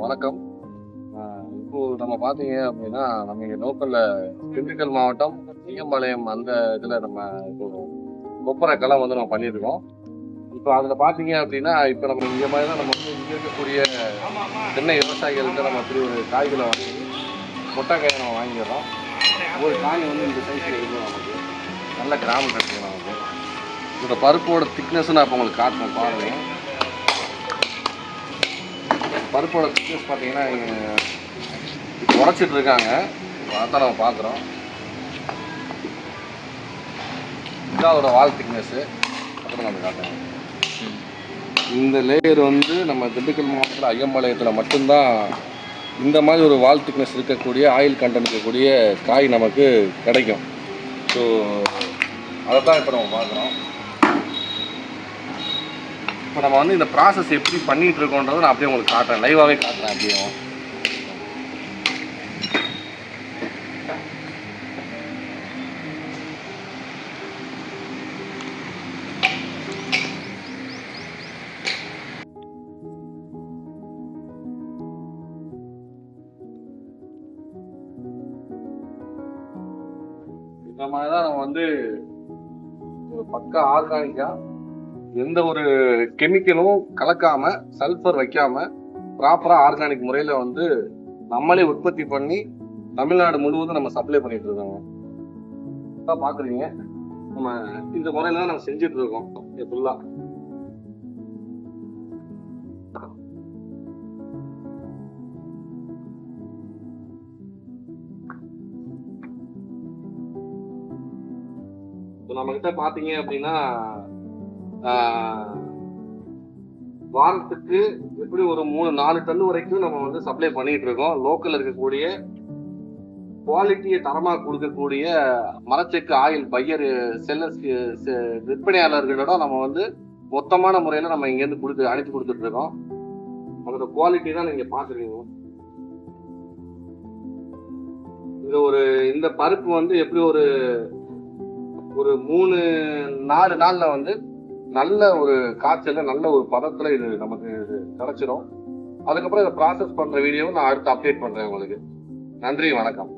வணக்கம். இப்போ நம்ம பார்த்தீங்க அப்படின்னா, நம்ம இங்கே லோக்கல்ல திண்டுக்கல் மாவட்டம் ஐயம்பாளையம் அந்த இதில் நம்ம இப்போ கொப்பரை களம் வந்து நம்ம பண்ணியிருக்கோம். இப்போ அதில் பார்த்தீங்க அப்படின்னா, இப்போ நம்ம இங்கே மாதிரி தான் நம்ம வந்து இங்கே இருக்கக்கூடிய தென்னை விவசாயிகள்கிட்ட நம்ம இப்படி ஒரு காய்களை வாங்கி கொட்டைக்காயை நம்ம வாங்கிடுறோம். ஒரு காய் வந்து இந்த சைஸில் இருக்கும் நமக்கு. நல்ல கிராமம் கிடைக்கும் நமக்கு. இதோட பருப்போட திக்னஸ் நான் இப்போ உங்களுக்கு காட்டுறேன் பாருங்கள். பருப்போட திக்னஸ் பார்த்தீங்கன்னா உடைச்சிட்டு இருக்காங்க. அதான் நம்ம பார்க்குறோம். இதுதான் அதோட வால் திக்னஸ்ஸு. அப்புறம் நம்ம காட்டுறோம். இந்த லேயர் வந்து நம்ம திண்டுக்கல் மாவட்டத்தில் ஐயம்பாளையத்தில் மட்டும்தான் இந்த மாதிரி ஒரு வால் திக்னஸ் இருக்கக்கூடிய ஆயில் கண்டென்ட் இருக்கக்கூடிய காய் நமக்கு கிடைக்கும். ஸோ அதை தான் இப்போ நம்ம பார்க்குறோம். இப்போ நம்ம வந்து இந்த ப்ராசஸ் எப்படி பண்ணிகிட்டு இருக்கோன்றதை நான் அப்படியே உங்களுக்கு காட்டுறேன், லைவாகவே காட்டுறேன். அப்படியும் இந்த மாதிரி தான் நம்ம வந்து ஒரு பக்கா ஆர்கானிக்காக எந்த ஒரு கெமிக்கலும் கலக்காம சல்ஃபர் வைக்காம ப்ராப்பரா ஆர்கானிக் முறையில வந்து நம்மளே உற்பத்தி பண்ணி தமிழ்நாடு முழுவதும் நம்ம சப்ளை பண்ணிட்டு இருக்கோங்க. பாக்குறீங்க, நம்ம இந்த முறையில தான் நம்ம செஞ்சுட்டு இருக்கோம் ஃபுல்லா. நம்ம கிட்ட பாத்தீங்க அப்படின்னா வாரத்துக்கு எப்படி ஒரு 3-4 டன் வரைக்கும் நம்ம வந்து சப்ளை பண்ணிட்டு இருக்கோம். லோக்கல் இருக்கக்கூடிய குவாலிட்டியை தரமா கொடுக்கக்கூடிய மரச்செக்கு ஆயில் பையர் செல்லர்ஸ் விற்பனையாளர்களோட நம்ம வந்து மொத்தமான முறையில நம்ம இங்கேருந்து அனுப்பி கொடுத்துட்டு இருக்கோம். அதோட குவாலிட்டி தான் நீங்க பாக்குறீங்க. இந்த பருப்பு வந்து எப்படி ஒரு 3-4 நாள்ல வந்து நல்ல ஒரு காய்ச்சல நல்ல ஒரு பதத்துல இது நமக்கு கிடைச்சிடும். அதுக்கப்புறம் இதை ப்ராசஸ் பண்ற வீடியோவை நான் அடுத்து அப்டேட் பண்றேன் உங்களுக்கு. நன்றி, வணக்கம்.